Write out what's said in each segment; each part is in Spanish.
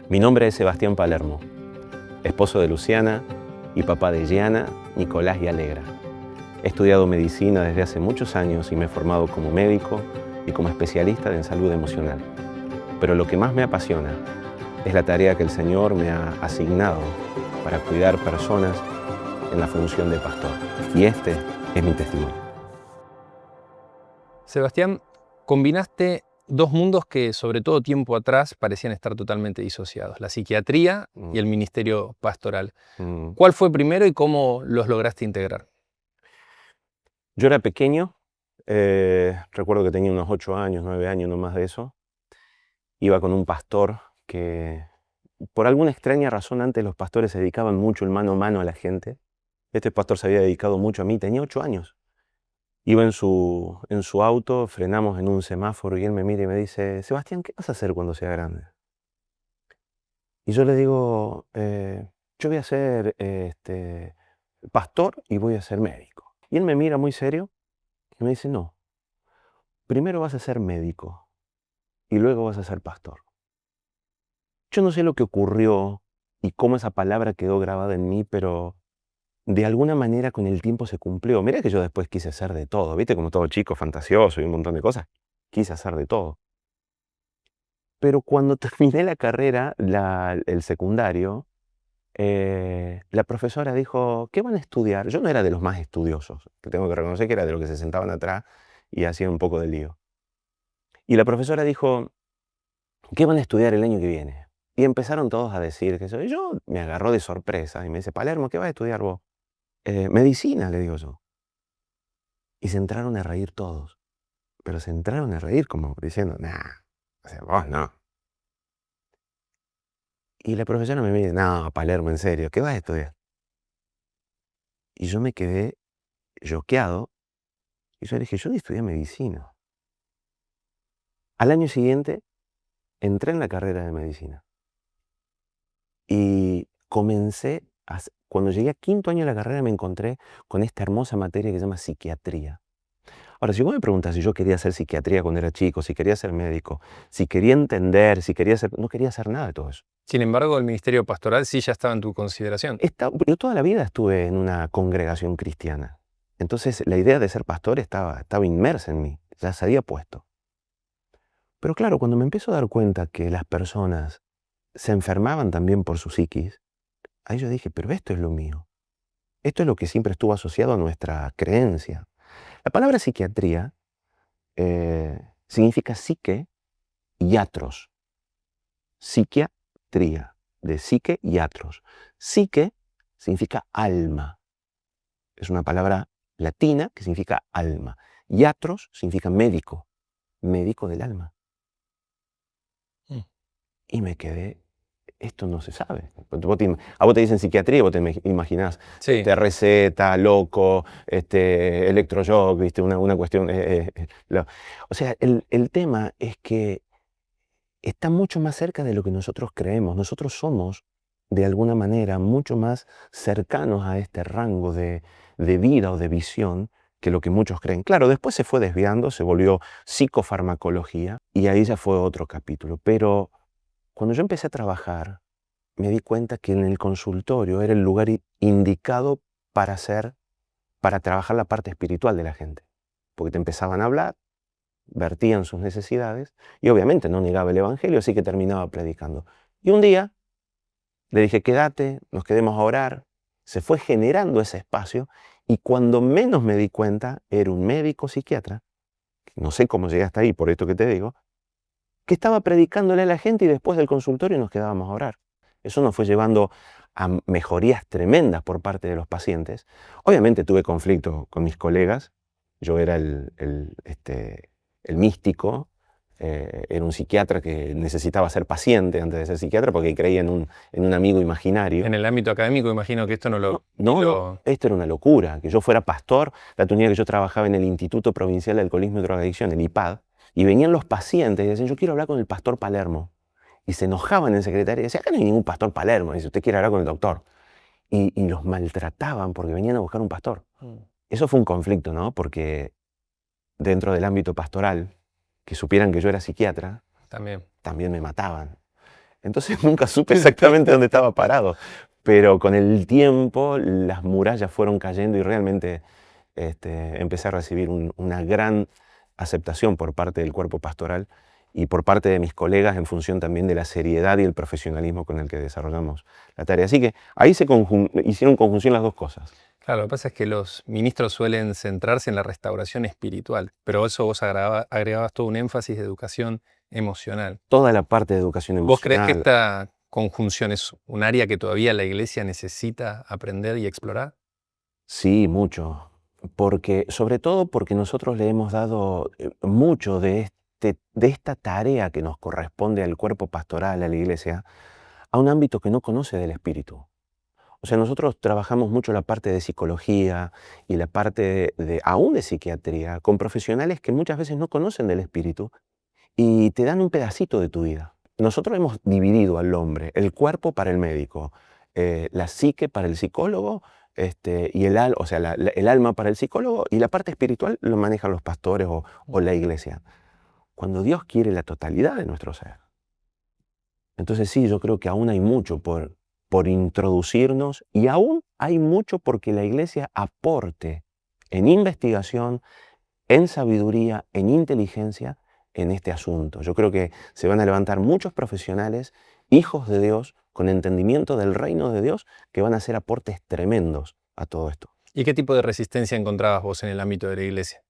Mi nombre es Sebastián Palermo, esposo de Luciana y papá de Gianna, Nicolás y Alegra. He estudiado medicina desde hace muchos años y me he formado como médico y como especialista en salud emocional. Pero lo que más me apasiona es la tarea que el Señor me ha asignado para cuidar personas en la función de pastor. Y este es mi testimonio. Sebastián, combinaste dos mundos que sobre todo tiempo atrás parecían estar totalmente disociados, la psiquiatría y el ministerio pastoral. ¿Cuál fue primero y cómo los lograste integrar? Yo era pequeño, recuerdo que tenía unos 8 años, 9 años, no más de eso. Iba con un pastor que, por alguna extraña razón, antes los pastores se dedicaban mucho el mano a mano a la gente. Este pastor se había dedicado mucho a mí, tenía 8 años. Iba en su auto, frenamos en un semáforo y él me mira y me dice: Sebastián, ¿qué vas a hacer cuando sea grande? Y yo le digo: yo voy a ser pastor y voy a ser médico. Y él me mira muy serio y me dice: no, primero vas a ser médico y luego vas a ser pastor. Yo no sé lo que ocurrió y cómo esa palabra quedó grabada en mí, pero de alguna manera con el tiempo se cumplió. Mirá que yo después quise hacer de todo, ¿viste? Como todo chico fantasioso y un montón de cosas. Quise hacer de todo. Pero cuando terminé la carrera, el secundario, la profesora dijo: ¿qué van a estudiar? Yo no era de los más estudiosos, que tengo que reconocer que era de los que se sentaban atrás y hacían un poco de lío. Y la profesora dijo: ¿qué van a estudiar el año que viene? Y empezaron todos a decir que eso. Y yo me agarró de sorpresa y me dice: Palermo, ¿qué vas a estudiar vos? Medicina, le digo yo. Y se entraron a reír todos. Pero se entraron a reír como diciendo: nah, o sea, vos no. Y la profesora me dice: no, Palermo, en serio, ¿qué vas a estudiar? Y yo me quedé choqueado. Y yo le dije: yo estudié medicina. Al año siguiente entré en la carrera de medicina. Y cuando llegué a quinto año de la carrera me encontré con esta hermosa materia que se llama psiquiatría. Ahora, si vos me preguntas si yo quería hacer psiquiatría cuando era chico, si quería ser médico, si quería entender, si quería ser... No quería hacer nada de todo eso. Sin embargo, el ministerio pastoral sí ya estaba en tu consideración. Yo toda la vida estuve en una congregación cristiana. Entonces la idea de ser pastor estaba inmersa en mí, ya se había puesto. Pero claro, cuando me empiezo a dar cuenta que las personas se enfermaban también por su psiquis, ahí yo dije: pero esto es lo mío. Esto es lo que siempre estuvo asociado a nuestra creencia. La palabra psiquiatría significa psique y atros. Psiquiatría, de psique y atros. Psique significa alma. Es una palabra latina que significa alma. Y atros significa médico, médico del alma. Y me quedé: esto no se sabe. A vos te dicen psiquiatría y vos te imaginás Sí. receta, loco, electroshock, ¿viste? Una cuestión. O sea, el tema es que está mucho más cerca de lo que nosotros creemos. Nosotros somos, de alguna manera, mucho más cercanos a este rango de vida o de visión que lo que muchos creen. Claro, después se fue desviando, se volvió psicofarmacología y ahí ya fue otro capítulo. Pero cuando yo empecé a trabajar, me di cuenta que en el consultorio era el lugar indicado para trabajar la parte espiritual de la gente. Porque te empezaban a hablar, vertían sus necesidades y obviamente no negaba el evangelio, así que terminaba predicando. Y un día le dije: quédate, nos quedemos a orar. Se fue generando ese espacio y cuando menos me di cuenta era un médico psiquiatra, no sé cómo llegué hasta ahí, por esto que te digo, que estaba predicándole a la gente y después del consultorio nos quedábamos a orar. Eso nos fue llevando a mejorías tremendas por parte de los pacientes. Obviamente tuve conflicto con mis colegas. Yo era el místico, era un psiquiatra que necesitaba ser paciente antes de ser psiquiatra porque creía en un amigo imaginario. En el ámbito académico imagino que esto no lo... No, esto era una locura. Que yo fuera pastor, la tenía que yo trabajaba en el Instituto Provincial de Alcoholismo y Drogadicción, el IPAD, y venían los pacientes y decían: yo quiero hablar con el pastor Palermo. Y se enojaban en el secretario y decían: acá no hay ningún pastor Palermo. Dice: usted quiere hablar con el doctor. Y los maltrataban porque venían a buscar un pastor. Eso fue un conflicto, ¿no? Porque dentro del ámbito pastoral, que supieran que yo era psiquiatra, también me mataban. Entonces nunca supe exactamente dónde estaba parado. Pero con el tiempo las murallas fueron cayendo y realmente empecé a recibir una gran aceptación por parte del cuerpo pastoral y por parte de mis colegas en función también de la seriedad y el profesionalismo con el que desarrollamos la tarea. Así que ahí hicieron conjunción las dos cosas. Claro, lo que pasa es que los ministros suelen centrarse en la restauración espiritual, pero eso vos agregabas todo un énfasis de educación emocional. Toda la parte de educación ¿Vos creés que emocional. esta conjunción es un área que todavía la Iglesia necesita aprender y explorar? Sí, mucho. Sobre todo porque nosotros le hemos dado mucho de esta tarea que nos corresponde al cuerpo pastoral, a la iglesia, a un ámbito que no conoce del espíritu. O sea, nosotros trabajamos mucho la parte de psicología y la parte aún de psiquiatría con profesionales que muchas veces no conocen del espíritu y te dan un pedacito de tu vida. Nosotros hemos dividido al hombre, el cuerpo para el médico, la psique para el psicólogo, y el alma para el psicólogo, y la parte espiritual lo manejan los pastores o la iglesia. Cuando Dios quiere la totalidad de nuestro ser. Entonces sí, yo creo que aún hay mucho por introducirnos y aún hay mucho porque la iglesia aporte en investigación, en sabiduría, en inteligencia en este asunto. Yo creo que se van a levantar muchos profesionales, hijos de Dios, con entendimiento del reino de Dios, que van a hacer aportes tremendos a todo esto. ¿Y qué tipo de resistencia encontrabas vos en el ámbito de la Iglesia?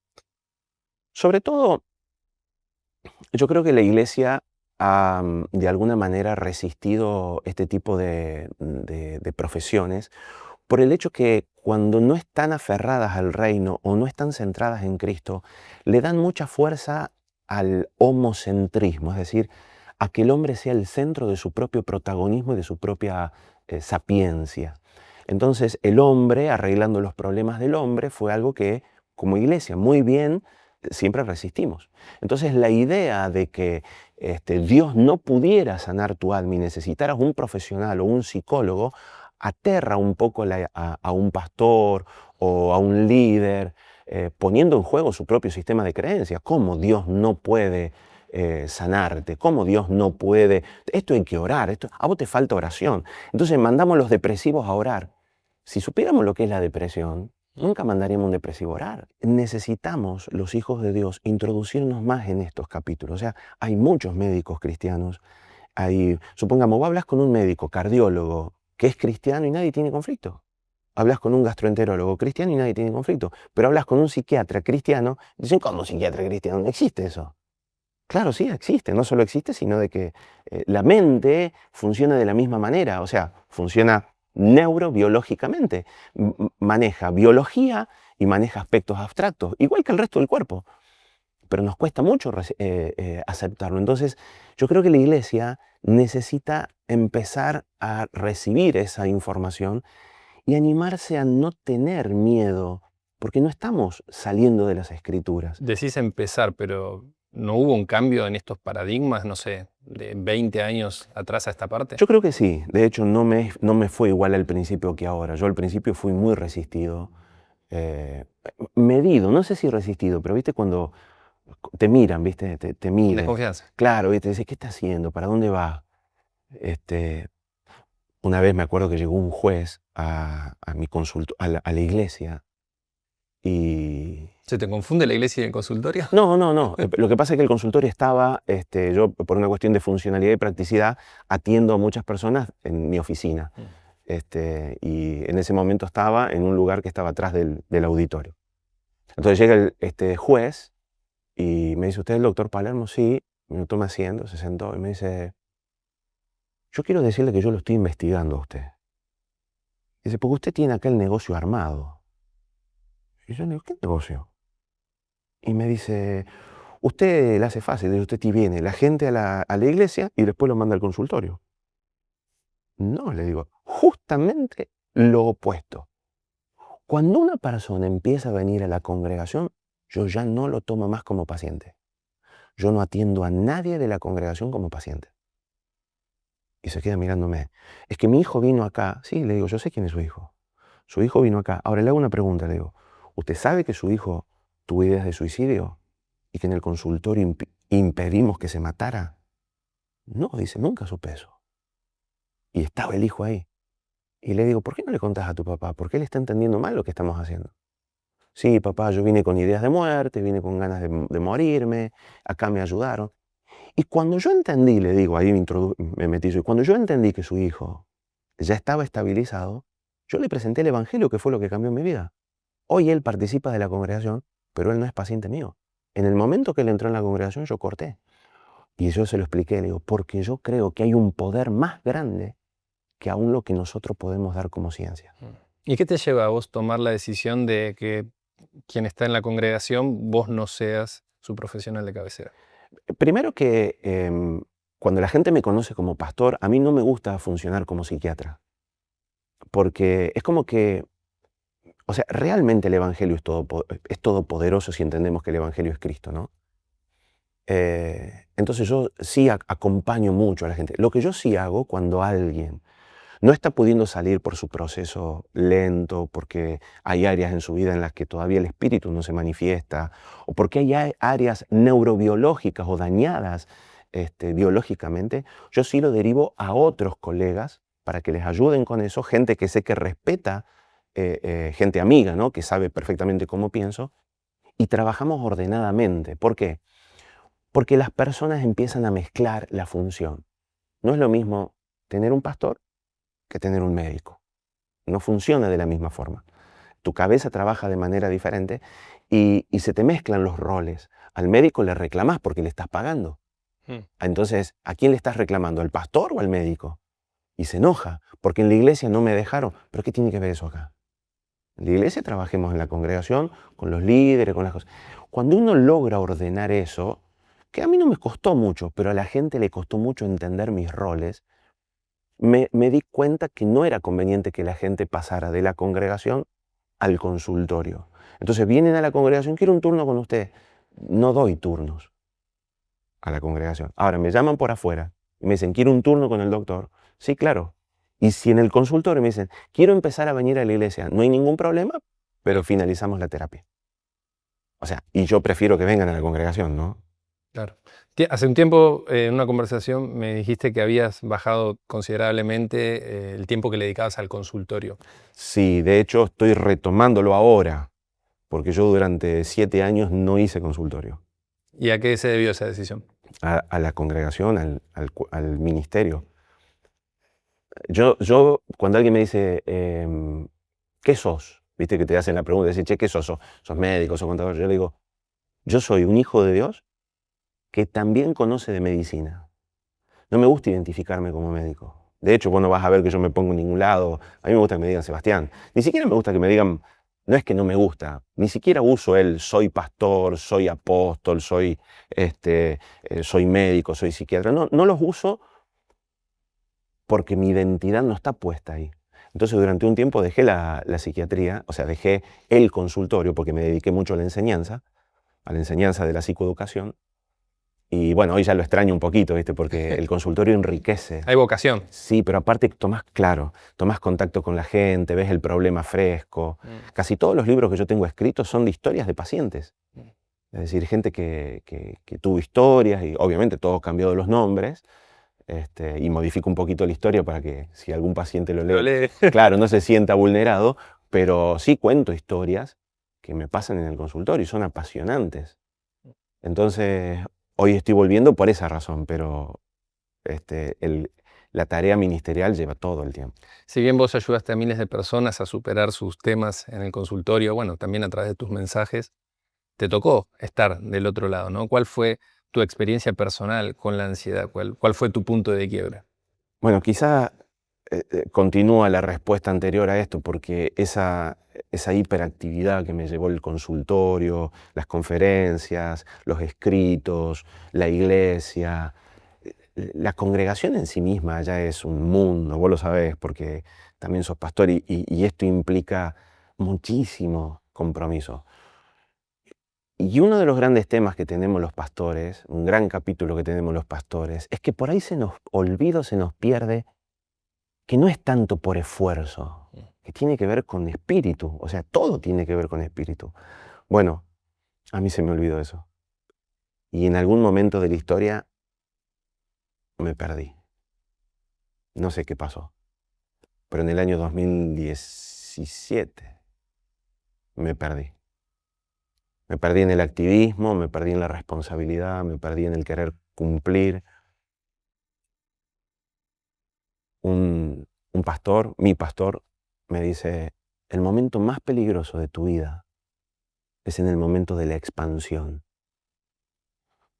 Sobre todo, yo creo que la iglesia ha, de alguna manera, resistido este tipo de profesiones por el hecho que cuando no están aferradas al reino o no están centradas en Cristo, le dan mucha fuerza al homocentrismo, es decir, a que el hombre sea el centro de su propio protagonismo y de su propia sapiencia. Entonces, el hombre, arreglando los problemas del hombre, fue algo que, como iglesia, muy bien, siempre resistimos. Entonces, la idea de que Dios no pudiera sanar tu alma y necesitaras un profesional o un psicólogo, aterra un poco a un pastor o a un líder, poniendo en juego su propio sistema de creencias. ¿Cómo Dios no puede sanarte? ¿Cómo Dios no puede? Esto hay que orar, a vos te falta oración. Entonces mandamos los depresivos a orar. Si supiéramos lo que es la depresión, nunca mandaríamos un depresivo a orar. Necesitamos, los hijos de Dios, introducirnos más en estos capítulos. O sea, hay muchos médicos cristianos. Supongamos, vos hablas con un médico cardiólogo que es cristiano y nadie tiene conflicto. Hablas con un gastroenterólogo cristiano y nadie tiene conflicto. Pero hablas con un psiquiatra cristiano, dicen, ¿cómo un psiquiatra cristiano? No existe eso. Claro, sí, existe. No solo existe, sino de que la mente funciona de la misma manera. O sea, funciona neurobiológicamente. Maneja biología y maneja aspectos abstractos, igual que el resto del cuerpo. Pero nos cuesta mucho aceptarlo. Entonces, yo creo que la iglesia necesita empezar a recibir esa información y animarse a no tener miedo, porque no estamos saliendo de las escrituras. Decís empezar, pero ¿no hubo un cambio en estos paradigmas, no sé, de 20 años atrás a esta parte? Yo creo que sí. De hecho, no me fue igual al principio que ahora. Yo al principio fui muy resistido, medido, no sé si resistido, pero viste cuando te miran, viste, te miden. Desconfianza. Claro, viste, dices, ¿qué está haciendo? ¿Para dónde va? Una vez me acuerdo que llegó un juez a la iglesia y... ¿Se te confunde la iglesia y el consultorio? No. Lo que pasa es que el consultorio estaba, yo por una cuestión de funcionalidad y practicidad, atiendo a muchas personas en mi oficina. Y en ese momento estaba en un lugar que estaba atrás del auditorio. Entonces llega el juez y me dice, ¿usted es el doctor Palermo? Sí. Me toma asiento, se sentó y me dice, yo quiero decirle que yo lo estoy investigando a usted. Dice, porque usted tiene acá el negocio armado. Y yo le digo, ¿qué negocio? Y me dice, usted le hace fácil, usted viene la gente a la iglesia y después lo manda al consultorio. No, le digo, justamente lo opuesto. Cuando una persona empieza a venir a la congregación, yo ya no lo tomo más como paciente. Yo no atiendo a nadie de la congregación como paciente. Y se queda mirándome. Es que mi hijo vino acá. Sí, le digo, yo sé quién es su hijo. Su hijo vino acá. Ahora le hago una pregunta, le digo, ¿usted sabe que su hijo tuvo ideas de suicidio y que en el consultorio impedimos que se matara? No, dice, nunca supe eso. Y estaba el hijo ahí. Y le digo, ¿por qué no le contás a tu papá? ¿Por qué él está entendiendo mal lo que estamos haciendo? Sí, papá, yo vine con ideas de muerte, vine con ganas de morirme, acá me ayudaron. Y cuando yo entendí, le digo, ahí me metí yo, y cuando yo entendí que su hijo ya estaba estabilizado, yo le presenté el Evangelio, que fue lo que cambió mi vida. Hoy él participa de la congregación, pero él no es paciente mío. En el momento que él entró en la congregación, yo corté. Y yo se lo expliqué, le digo, porque yo creo que hay un poder más grande que aún lo que nosotros podemos dar como ciencia. ¿Y qué te lleva a vos tomar la decisión de que quien está en la congregación, vos no seas su profesional de cabecera? Primero que cuando la gente me conoce como pastor, a mí no me gusta funcionar como psiquiatra. Porque es como que, o sea, realmente el Evangelio es todopoderoso si entendemos que el Evangelio es Cristo, ¿no? Entonces yo sí acompaño mucho a la gente. Lo que yo sí hago cuando alguien no está pudiendo salir por su proceso lento, porque hay áreas en su vida en las que todavía el espíritu no se manifiesta, o porque hay áreas neurobiológicas o dañadas biológicamente, yo sí lo derivo a otros colegas para que les ayuden con eso, gente que sé que respeta, gente amiga, ¿no? Que sabe perfectamente cómo pienso, y trabajamos ordenadamente. ¿Por qué? Porque las personas empiezan a mezclar la función. No es lo mismo tener un pastor que tener un médico. No funciona de la misma forma. Tu cabeza trabaja de manera diferente y se te mezclan los roles. Al médico le reclamás porque le estás pagando. Entonces, ¿a quién le estás reclamando? ¿Al pastor o al médico? Y se enoja, porque en la iglesia no me dejaron. ¿Pero qué tiene que ver eso acá? En la iglesia trabajemos en la congregación, con los líderes, con las cosas. Cuando uno logra ordenar eso, que a mí no me costó mucho, pero a la gente le costó mucho entender mis roles, me di cuenta que no era conveniente que la gente pasara de la congregación al consultorio. Entonces vienen a la congregación, quiero un turno con usted. No doy turnos a la congregación. Ahora me llaman por afuera y me dicen, quiero un turno con el doctor. Sí, claro. Y si en el consultorio me dicen, quiero empezar a venir a la iglesia, no hay ningún problema, pero finalizamos la terapia. O sea, y yo prefiero que vengan a la congregación, ¿no? Claro. Hace un tiempo, en una conversación, me dijiste que habías bajado considerablemente el tiempo que le dedicabas al consultorio. Sí, de hecho estoy retomándolo ahora, porque yo durante 7 años no hice consultorio. ¿Y a qué se debió esa decisión? A la congregación, al ministerio. Yo, cuando alguien me dice, ¿qué sos? Viste que te hacen la pregunta, decir, che, ¿qué sos? ¿Sos médico, sos contador? Yo le digo, yo soy un hijo de Dios que también conoce de medicina. No me gusta identificarme como médico. De hecho, vos no vas a ver que yo me pongo en ningún lado. A mí me gusta que me digan Sebastián. Ni siquiera me gusta que me digan, no es que no me gusta, ni siquiera uso el soy pastor, soy apóstol, soy médico, soy psiquiatra. No, no los uso porque mi identidad no está puesta ahí. Entonces durante un tiempo dejé la psiquiatría, o sea, dejé el consultorio porque me dediqué mucho a la enseñanza de la psicoeducación. Y bueno, hoy ya lo extraño un poquito, ¿viste? Porque el consultorio enriquece. Hay vocación. Sí, pero aparte tomás contacto con la gente, ves el problema fresco. Casi todos los libros que yo tengo escritos son de historias de pacientes. Es decir, gente que tuvo historias y obviamente todo cambió de los nombres. Y modifico un poquito la historia para que si algún paciente lo lee, claro, no se sienta vulnerado, pero sí cuento historias que me pasan en el consultorio y son apasionantes. Entonces, hoy estoy volviendo por esa razón, pero la tarea ministerial lleva todo el tiempo. Si bien vos ayudaste a miles de personas a superar sus temas en el consultorio, bueno, también a través de tus mensajes, te tocó estar del otro lado, ¿no? ¿Cuál fue tu experiencia personal con la ansiedad? ¿Cuál fue tu punto de quiebra? Bueno, quizá continúa la respuesta anterior a esto, porque esa hiperactividad que me llevó el consultorio, las conferencias, los escritos, la iglesia, la congregación en sí misma ya es un mundo, vos lo sabés, porque también sos pastor y esto implica muchísimo compromiso. Y uno de los grandes temas que tenemos los pastores, un gran capítulo que tenemos los pastores, es que por ahí se nos olvida, se nos pierde, que no es tanto por esfuerzo, que tiene que ver con espíritu, o sea, todo tiene que ver con espíritu. Bueno, a mí se me olvidó eso. Y en algún momento de la historia me perdí. no sé qué pasó, pero en el año 2017 me perdí. Me perdí en el activismo, me perdí en la responsabilidad, me perdí en el querer cumplir. Un pastor, mi pastor, me dice, el momento más peligroso de tu vida es en el momento de la expansión,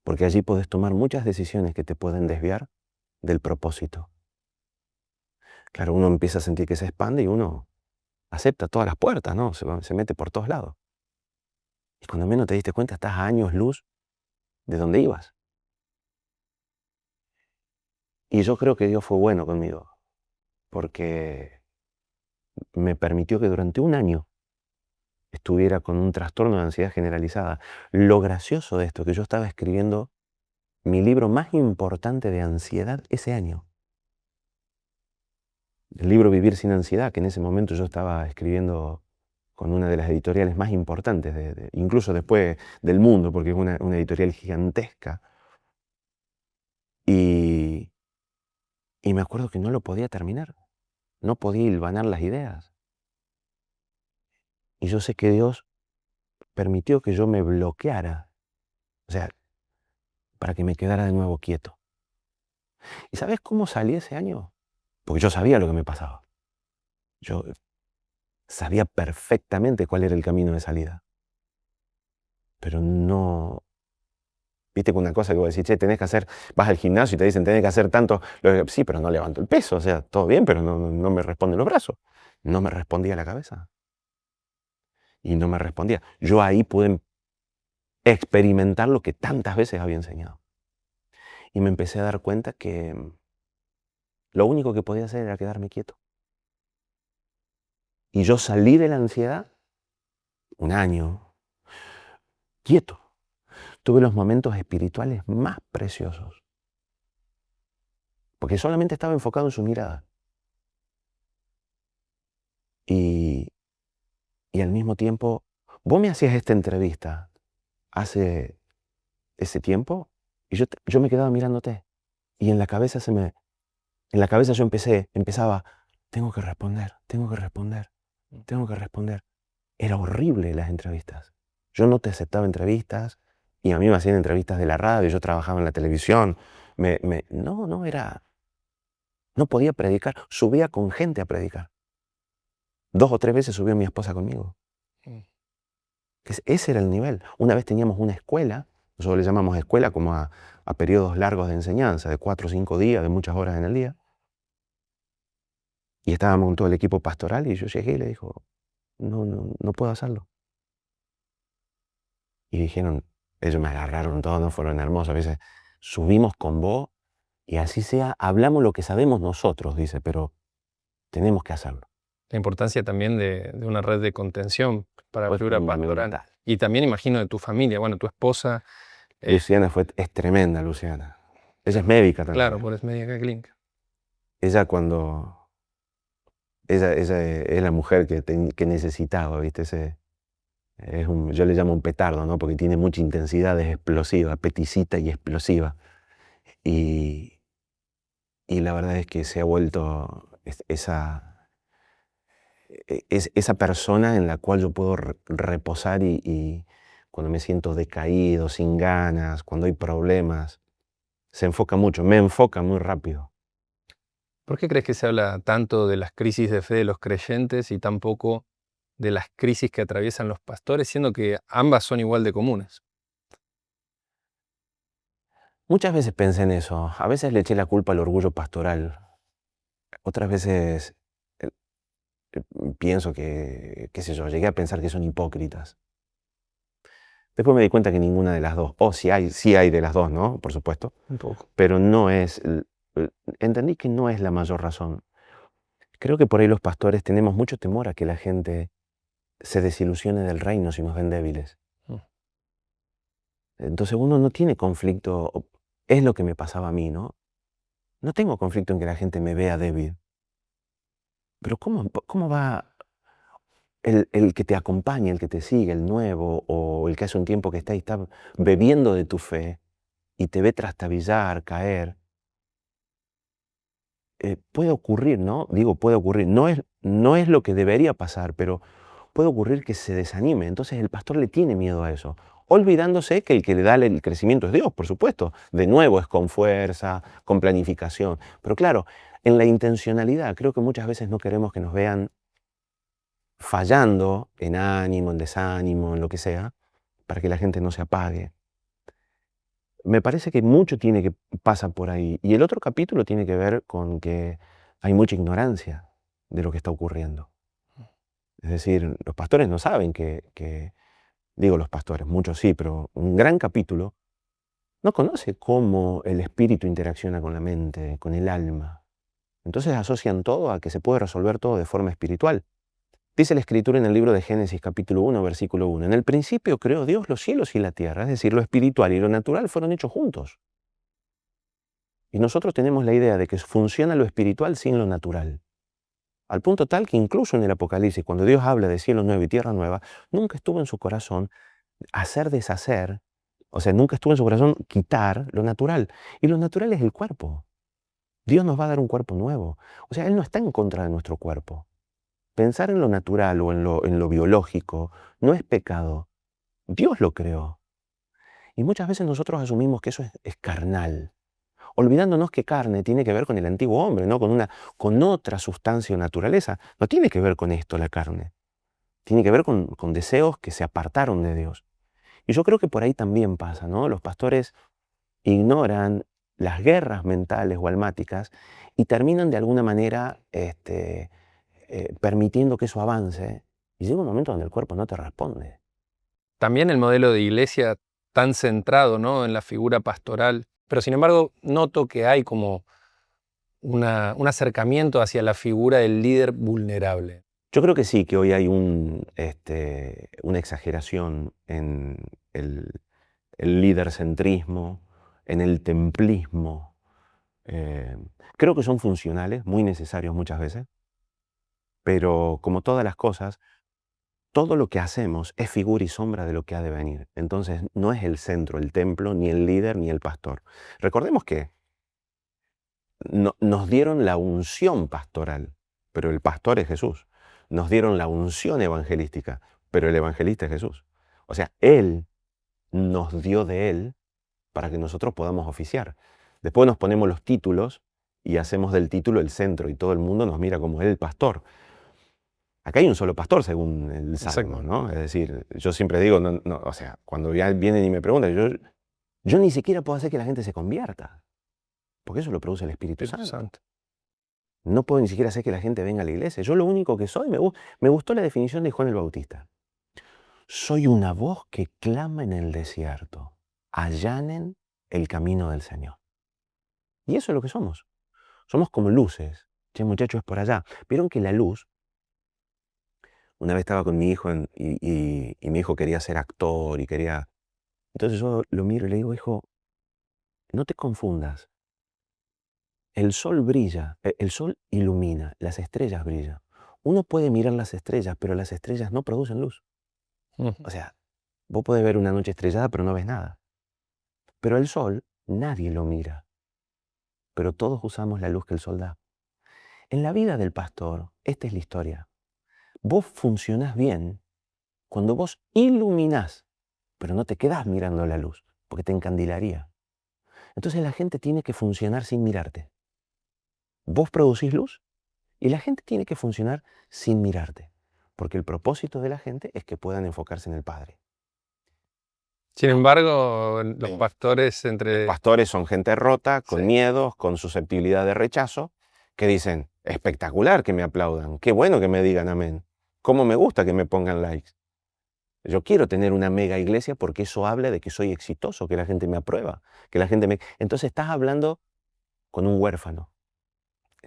porque allí puedes tomar muchas decisiones que te pueden desviar del propósito. Claro, uno empieza a sentir que se expande y uno acepta todas las puertas, ¿no? Se mete por todos lados. Y cuando menos te diste cuenta, estás a años luz de donde ibas. Y yo creo que Dios fue bueno conmigo, porque me permitió que durante un año estuviera con un trastorno de ansiedad generalizada. Lo gracioso de esto es que yo estaba escribiendo mi libro más importante de ansiedad ese año. El libro Vivir sin ansiedad, que en ese momento yo estaba escribiendo con una de las editoriales más importantes, incluso después del mundo, porque es una editorial gigantesca. Y me acuerdo que no lo podía terminar, no podía hilvanar las ideas. Y yo sé que Dios permitió que yo me bloqueara, o sea, para que me quedara de nuevo quieto. ¿Y sabes cómo salí ese año? Porque yo sabía lo que me pasaba. Yo sabía perfectamente cuál era el camino de salida. Pero no... Viste que una cosa que vos decís, che, tenés que hacer, vas al gimnasio y te dicen, tenés que hacer tanto. Sí, pero no levanto el peso, o sea, todo bien, pero no me responden los brazos. No me respondía la cabeza. Y no me respondía. Yo ahí pude experimentar lo que tantas veces había enseñado. Y me empecé a dar cuenta que lo único que podía hacer era quedarme quieto. Y yo salí de la ansiedad un año, quieto. Tuve los momentos espirituales más preciosos. Porque solamente estaba enfocado en su mirada. Y al mismo tiempo, vos me hacías esta entrevista hace ese tiempo y yo me quedaba mirándote. Y en la cabeza yo empezaba, tengo que responder, tengo que responder, tengo que responder. Era horrible las entrevistas. Yo no te aceptaba entrevistas y a mí me hacían entrevistas de la radio, yo trabajaba en la televisión. No podía predicar. Subía con gente a predicar. 2 o 3 veces subió mi esposa conmigo. Ese era el nivel. Una vez teníamos una escuela, nosotros le llamamos escuela como a periodos largos de enseñanza, de 4 o 5 días, de muchas horas en el día. Y estábamos con todo el equipo pastoral y yo llegué y le dijo, no puedo hacerlo. Y dijeron, ellos me agarraron todos, fueron hermosos. A veces subimos con vos y así sea, hablamos lo que sabemos nosotros, dice, pero tenemos que hacerlo. La importancia también de una red de contención para la figura pastoral. Fundamental. Y también imagino de tu familia, bueno, tu esposa. Luciana es tremenda, Luciana. Ella es médica también. Claro, por es médica clínica. Ella es la mujer que necesitaba, ¿viste? Yo le llamo un petardo, ¿no? Porque tiene mucha intensidad, es explosiva, peticita y explosiva. Y la verdad es que se ha vuelto esa persona en la cual yo puedo reposar y cuando me siento decaído, sin ganas, cuando hay problemas, se enfoca mucho, me enfoca muy rápido. ¿Por qué crees que se habla tanto de las crisis de fe de los creyentes y tan poco de las crisis que atraviesan los pastores, siendo que ambas son igual de comunes? Muchas veces pensé en eso. A veces le eché la culpa al orgullo pastoral. Otras veces pienso que, qué sé yo, llegué a pensar que son hipócritas. Después me di cuenta que ninguna de las dos, sí hay de las dos, ¿no? Por supuesto. Un poco. Pero entendí que no es la mayor razón. Creo que por ahí los pastores tenemos mucho temor a que la gente se desilusione del reino si nos ven débiles. Entonces uno no tiene conflicto, es lo que me pasaba a mí, ¿no? No tengo conflicto en que la gente me vea débil. Pero ¿cómo va el que te acompaña, el que te sigue, el nuevo, o el que hace un tiempo que está y está bebiendo de tu fe y te ve trastabillar, caer? puede ocurrir, ¿no? Digo, puede ocurrir. No es lo que debería pasar, pero puede ocurrir que se desanime. Entonces el pastor le tiene miedo a eso, olvidándose que el que le da el crecimiento es Dios, por supuesto. De nuevo es con fuerza, con planificación. Pero claro, en la intencionalidad, creo que muchas veces no queremos que nos vean fallando en ánimo, en desánimo, en lo que sea, para que la gente no se apague. Me parece que mucho tiene que pasa por ahí. Y el otro capítulo tiene que ver con que hay mucha ignorancia de lo que está ocurriendo. Es decir, los pastores no saben digo los pastores, muchos sí, pero un gran capítulo no conoce cómo el espíritu interacciona con la mente, con el alma. Entonces asocian todo a que se puede resolver todo de forma espiritual. Dice la Escritura en el libro de Génesis capítulo 1, versículo 1. En el principio creó Dios los cielos y la tierra, es decir, lo espiritual y lo natural fueron hechos juntos. Y nosotros tenemos la idea de que funciona lo espiritual sin lo natural. Al punto tal que incluso en el Apocalipsis, cuando Dios habla de cielo nuevo y tierra nueva, nunca estuvo en su corazón hacer deshacer, o sea, nunca estuvo en su corazón quitar lo natural. Y lo natural es el cuerpo. Dios nos va a dar un cuerpo nuevo. O sea, Él no está en contra de nuestro cuerpo. Pensar en lo natural o en lo biológico no es pecado. Dios lo creó. Y muchas veces nosotros asumimos que eso es carnal, olvidándonos que carne tiene que ver con el antiguo hombre, ¿no? Con otra sustancia o naturaleza. No tiene que ver con esto la carne. Tiene que ver con deseos que se apartaron de Dios. Y yo creo que por ahí también pasa, ¿no? Los pastores ignoran las guerras mentales o almáticas y terminan de alguna manera permitiendo que eso avance. Y llega un momento donde el cuerpo no te responde. También el modelo de iglesia tan centrado, ¿no?, en la figura pastoral, pero sin embargo noto que hay como un acercamiento hacia la figura del líder vulnerable. Yo creo que sí, que hoy hay una exageración en el lidercentrismo, en el templismo. Eh, Creo que son funcionales, muy necesarios muchas veces, pero como todas las cosas, todo lo que hacemos es figura y sombra de lo que ha de venir. Entonces no es el centro, el templo, ni el líder, ni el pastor. Recordemos que nos dieron la unción pastoral, pero el pastor es Jesús. Nos dieron la unción evangelística, pero el evangelista es Jesús. O sea, Él nos dio de Él para que nosotros podamos oficiar. Después nos ponemos los títulos y hacemos del título el centro y todo el mundo nos mira como el pastor. Acá hay un solo pastor según el Salmo, ¿no? Es decir, yo siempre digo, o sea, cuando ya vienen y me preguntan, yo ni siquiera puedo hacer que la gente se convierta, porque eso lo produce el Espíritu Santo. No puedo ni siquiera hacer que la gente venga a la iglesia. Yo lo único que soy, me gustó la definición de Juan el Bautista. Soy una voz que clama en el desierto. Allanen el camino del Señor. Y eso es lo que somos. Somos como luces. Che, muchacho, es por allá. Vieron que la luz, una vez estaba con mi hijo y mi hijo quería ser actor y quería... Entonces yo lo miro y le digo, hijo, no te confundas. El sol brilla, el sol ilumina, las estrellas brillan. Uno puede mirar las estrellas, pero las estrellas no producen luz. O sea, vos podés ver una noche estrellada, pero no ves nada. Pero el sol, nadie lo mira. Pero todos usamos la luz que el sol da. En la vida del pastor, esta es la historia. Vos funcionás bien cuando vos iluminás, pero no te quedás mirando la luz, porque te encandilaría. Entonces la gente tiene que funcionar sin mirarte. Vos producís luz y la gente tiene que funcionar sin mirarte, porque el propósito de la gente es que puedan enfocarse en el Padre. Sin embargo, los pastores Los pastores son gente rota, con miedos, con susceptibilidad de rechazo, que dicen, espectacular que me aplaudan, qué bueno que me digan amén, cómo me gusta que me pongan likes. Yo quiero tener una mega iglesia porque eso habla de que soy exitoso, que la gente me aprueba, que la gente me... Entonces estás hablando con un huérfano.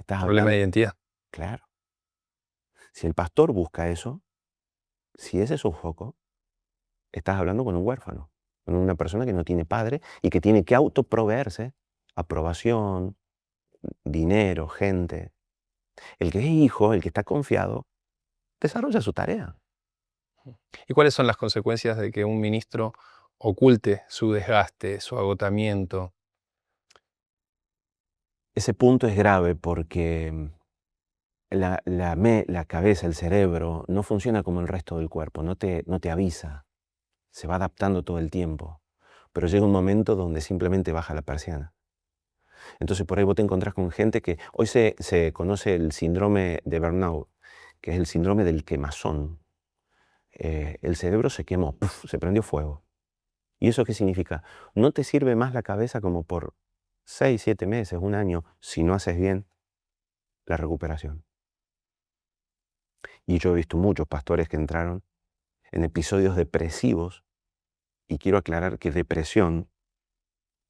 Problema de identidad. Claro. Si el pastor busca eso, si ese es su foco, estás hablando con un huérfano, con una persona que no tiene padre y que tiene que autoproveerse aprobación, dinero, gente. El que es hijo, el que está confiado, desarrolla su tarea. ¿Y cuáles son las consecuencias de que un ministro oculte su desgaste, su agotamiento? ese punto es grave porque la cabeza, el cerebro, no funciona como el resto del cuerpo, no te avisa, se va adaptando todo el tiempo, pero llega un momento donde simplemente baja la persiana. Entonces por ahí vos te encontrás con gente que hoy se conoce el síndrome de burnout, que es el síndrome del quemazón. El cerebro se quemó, ¡puf!, se prendió fuego. ¿Y eso qué significa? No te sirve más la cabeza como por 6, 7 meses, un año, si no haces bien la recuperación. Y yo he visto muchos pastores que entraron en episodios depresivos, y quiero aclarar que depresión,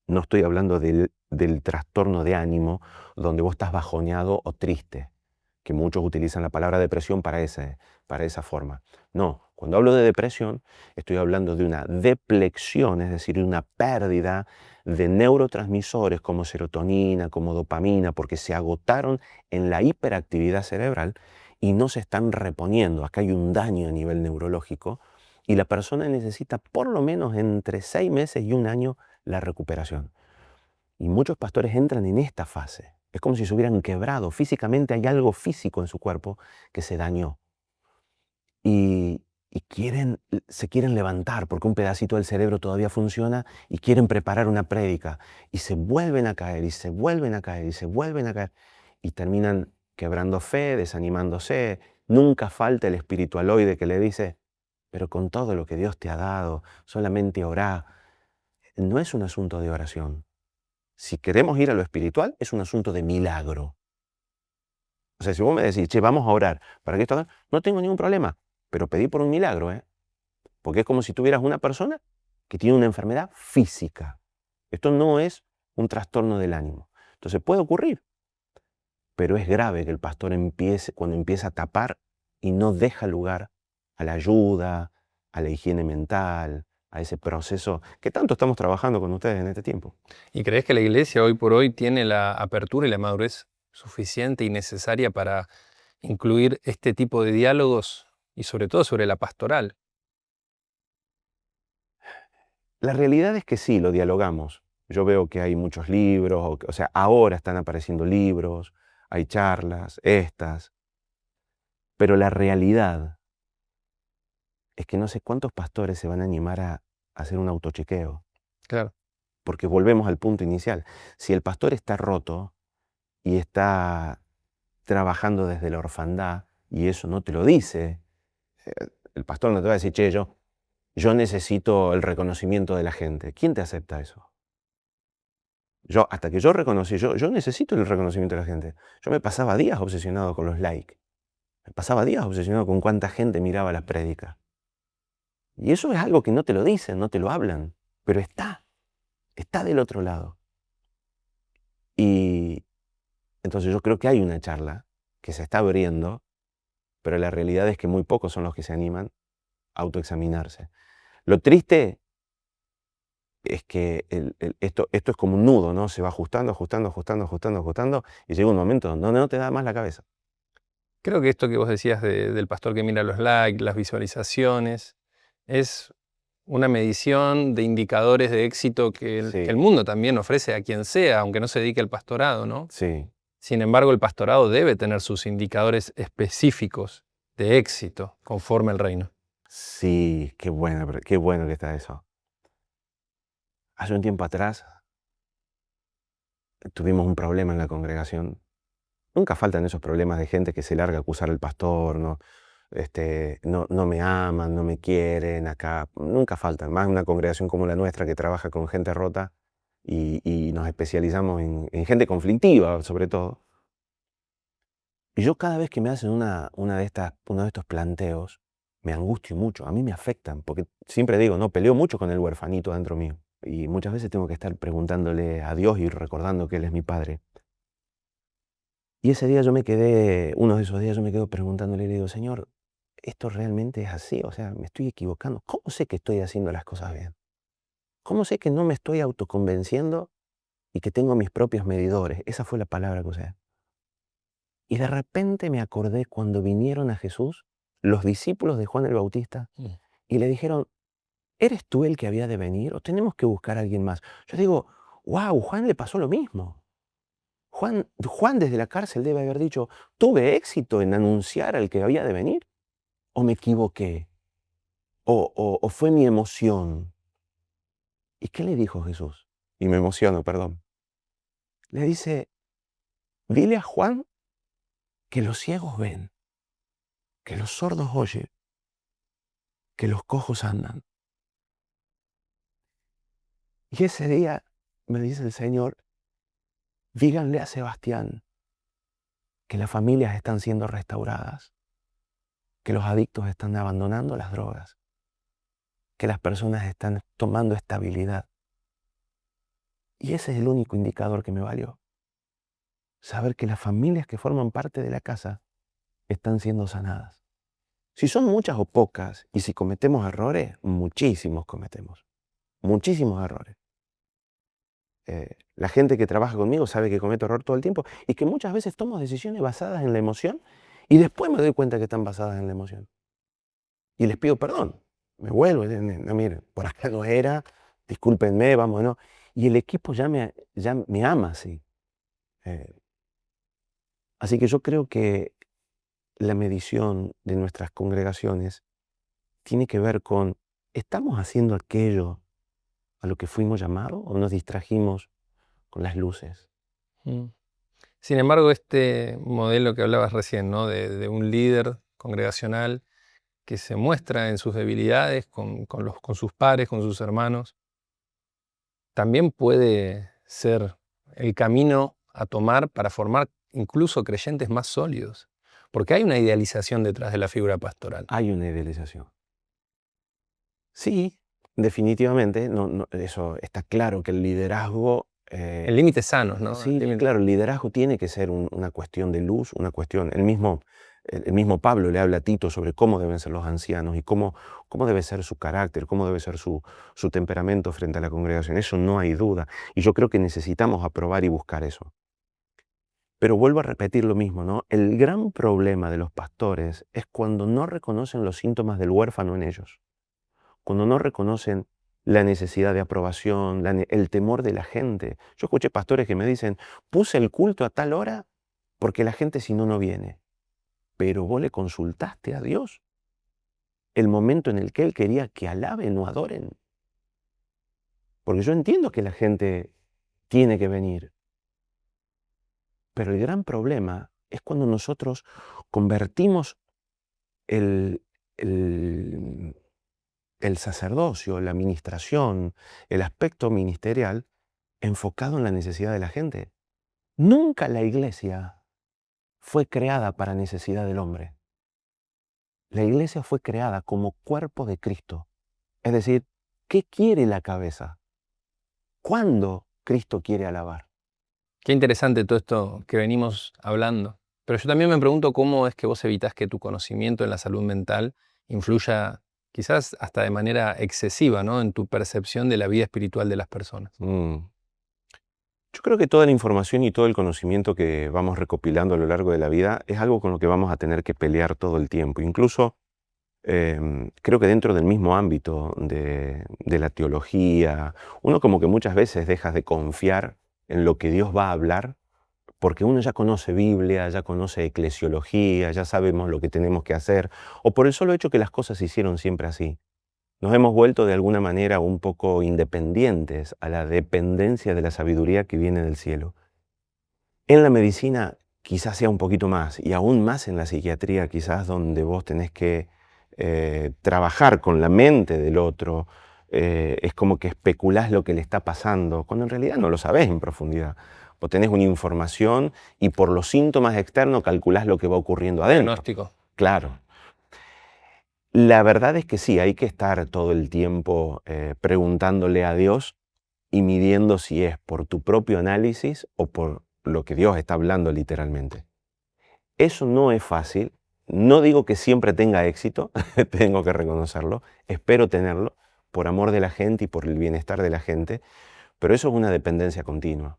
no estoy hablando del trastorno de ánimo, donde vos estás bajoneado o triste, que muchos utilizan la palabra depresión para esa forma. No, cuando hablo de depresión, estoy hablando de una deplexión, es decir, una pérdida de neurotransmisores como serotonina, como dopamina, porque se agotaron en la hiperactividad cerebral y no se están reponiendo. Acá hay un daño a nivel neurológico y la persona necesita por lo menos entre 6 meses y un año la recuperación. Y muchos pastores entran en esta fase. Es como si se hubieran quebrado. Físicamente hay algo físico en su cuerpo que se dañó. Y se quieren levantar porque un pedacito del cerebro todavía funciona y quieren preparar una prédica. Y se vuelven a caer, y se vuelven a caer, y se vuelven a caer. Y terminan quebrando fe, desanimándose. Nunca falta el espiritualoide que le dice, pero con todo lo que Dios te ha dado, solamente orá. No es un asunto de oración. Si queremos ir a lo espiritual, es un asunto de milagro. O sea, si vos me decís, che, vamos a orar para que esto haga, no tengo ningún problema, pero pedí por un milagro, ¿eh? Porque es como si tuvieras una persona que tiene una enfermedad física. Esto no es un trastorno del ánimo. Entonces puede ocurrir, pero es grave que el pastor cuando empieza a tapar y no deja lugar a la ayuda, a la higiene mental, a ese proceso que tanto estamos trabajando con ustedes en este tiempo. ¿Y crees que la iglesia hoy por hoy tiene la apertura y la madurez suficiente y necesaria para incluir este tipo de diálogos y sobre todo sobre la pastoral? La realidad es que sí, lo dialogamos. Yo veo que hay muchos libros, o sea, ahora están apareciendo libros, hay charlas, estas, pero la realidad es que no sé cuántos pastores se van a animar a hacer un autochequeo, Claro. porque volvemos al punto inicial. Si el pastor está roto y está trabajando desde la orfandad, y eso no te lo dice, eh, el pastor no te va a decir, che, yo necesito el reconocimiento de la gente. ¿Quién te acepta eso? Hasta que yo reconocí, yo necesito el reconocimiento de la gente. Yo me pasaba días obsesionado con los likes. Me pasaba días obsesionado con cuánta gente miraba las prédicas. Y eso es algo que no te lo dicen, no te lo hablan, pero está del otro lado. Y entonces yo creo que hay una charla que se está abriendo, pero la realidad es que muy pocos son los que se animan a autoexaminarse. Lo triste es que esto es como un nudo, ¿no? Se va ajustando, ajustando, ajustando, ajustando, ajustando, y llega un momento donde no te da más la cabeza. Creo que esto que vos decías del pastor que mira los likes, las visualizaciones, es una medición de indicadores de éxito que el Sí, mundo también ofrece a quien sea, aunque no se dedique al pastorado, ¿no? sí, Sin embargo, el pastorado debe tener sus indicadores específicos de éxito conforme al reino. sí, qué bueno que está eso. Hace un tiempo atrás tuvimos un problema en la congregación. Nunca faltan esos problemas de gente que se larga a acusar al pastor, ¿no? No me aman, no me quieren acá. Nunca faltan. Más una congregación como la nuestra que trabaja con gente rota y nos especializamos en gente conflictiva, sobre todo. Y yo cada vez que me hacen uno de estos planteos, me angustio mucho. A mí me afectan, porque siempre digo, no, peleo mucho con el huerfanito dentro mío. Y muchas veces tengo que estar preguntándole a Dios y recordando que Él es mi Padre. Y ese día uno de esos días yo me quedo preguntándole y le digo, Señor, ¿esto realmente es así? O sea, me estoy equivocando. ¿Cómo sé que estoy haciendo las cosas bien? ¿Cómo sé que no me estoy autoconvenciendo y que tengo mis propios medidores? Esa fue la palabra que usé. Y de repente me acordé cuando vinieron a Jesús los discípulos de Juan el Bautista Mm. y le dijeron, ¿eres tú el que había de venir o tenemos que buscar a alguien más? Yo digo, wow, Juan le pasó lo mismo. Juan desde la cárcel debe haber dicho, ¿tuve éxito en anunciar al que había de venir? ¿O me equivoqué? ¿O fue mi emoción? ¿Y qué le dijo Jesús? Y me emociono, perdón. Le dice, dile a Juan que los ciegos ven, que los sordos oyen, que los cojos andan. Y ese día, me dice el Señor, díganle a Sebastián que las familias están siendo restauradas, que los adictos están abandonando las drogas, que las personas están tomando estabilidad. Y ese es el único indicador que me valió. Saber que las familias que forman parte de la casa están siendo sanadas. Si son muchas o pocas, y si cometemos errores, muchísimos cometemos. Muchísimos errores. La gente que trabaja conmigo sabe que cometo error todo el tiempo y que muchas veces tomo decisiones basadas en la emoción y después me doy cuenta que están basadas en la emoción. Y les pido perdón. Me vuelvo, no, miren, por acá no era, discúlpenme, vamos, no. Y el equipo ya me ama así. Así que yo creo que la medición de nuestras congregaciones tiene que ver con, ¿estamos haciendo aquello a lo que fuimos llamados o nos distrajimos con las luces? Sin embargo, este modelo que hablabas recién, ¿no? de un líder congregacional que se muestra en sus debilidades con sus pares, con sus hermanos, también puede ser el camino a tomar para formar incluso creyentes más sólidos. Porque hay una idealización detrás de la figura pastoral. Hay una idealización. Sí, definitivamente, eso está claro que el liderazgo... En límites sanos, ¿no? Sí, claro, el liderazgo tiene que ser una cuestión de luz, una cuestión... El mismo Pablo le habla a Tito sobre cómo deben ser los ancianos y cómo debe ser su carácter, cómo debe ser su temperamento frente a la congregación. Eso no hay duda. Y yo creo que necesitamos aprobar y buscar eso. Pero vuelvo a repetir lo mismo, ¿no? El gran problema de los pastores es cuando no reconocen los síntomas del huérfano en ellos. Cuando no reconocen la necesidad de aprobación, el temor de la gente. Yo escuché pastores que me dicen, puse el culto a tal hora porque la gente si no, no viene. Pero vos le consultaste a Dios el momento en el que Él quería que alaben o adoren. Porque yo entiendo que la gente tiene que venir. Pero el gran problema es cuando nosotros convertimos el sacerdocio, la administración, el aspecto ministerial enfocado en la necesidad de la gente. Nunca la iglesia fue creada para necesidad del hombre. La iglesia fue creada como cuerpo de Cristo. Es decir, ¿qué quiere la cabeza? ¿Cuándo Cristo quiere alabar? Qué interesante todo esto que venimos hablando. Pero yo también me pregunto cómo es que vos evitás que tu conocimiento en la salud mental influya quizás hasta de manera excesiva, ¿no? en tu percepción de la vida espiritual de las personas. Yo creo que toda la información y todo el conocimiento que vamos recopilando a lo largo de la vida es algo con lo que vamos a tener que pelear todo el tiempo. Incluso creo que dentro del mismo ámbito de la teología, uno como que muchas veces deja de confiar en lo que Dios va a hablar, porque uno ya conoce Biblia, ya conoce eclesiología, ya sabemos lo que tenemos que hacer, o por el solo hecho que las cosas se hicieron siempre así. Nos hemos vuelto de alguna manera un poco independientes a la dependencia de la sabiduría que viene del cielo. En la medicina quizás sea un poquito más, y aún más en la psiquiatría quizás, donde vos tenés que trabajar con la mente del otro. Es como que especulás lo que le está pasando, cuando en realidad no lo sabés en profundidad. Vos tenés una información y por los síntomas externos calculás lo que va ocurriendo adentro. Diagnóstico. Claro. La verdad es que sí, hay que estar todo el tiempo preguntándole a Dios y midiendo si es por tu propio análisis o por lo que Dios está hablando literalmente. Eso no es fácil. No digo que siempre tenga éxito, tengo que reconocerlo, espero tenerlo, por amor de la gente y por el bienestar de la gente, pero eso es una dependencia continua.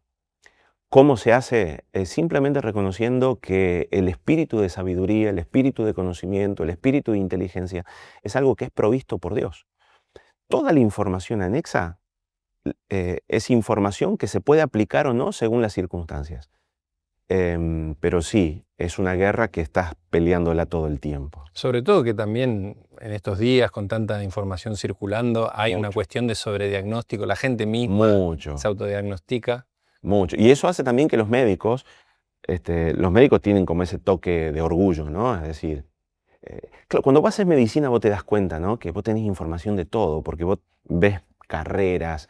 ¿Cómo se hace? Simplemente reconociendo que el espíritu de sabiduría, el espíritu de conocimiento, el espíritu de inteligencia es algo que es provisto por Dios. Toda la información anexa es información que se puede aplicar o no según las circunstancias. pero sí, es una guerra que estás peleándola todo el tiempo. Sobre todo que también en estos días, con tanta información circulando, hay una cuestión de sobrediagnóstico. La gente misma se autodiagnostica. Mucho. Y eso hace también que los médicos tienen como ese toque de orgullo, ¿no? Es decir, claro, cuando vos haces medicina vos te das cuenta, ¿no? Que vos tenés información de todo, porque vos ves carreras,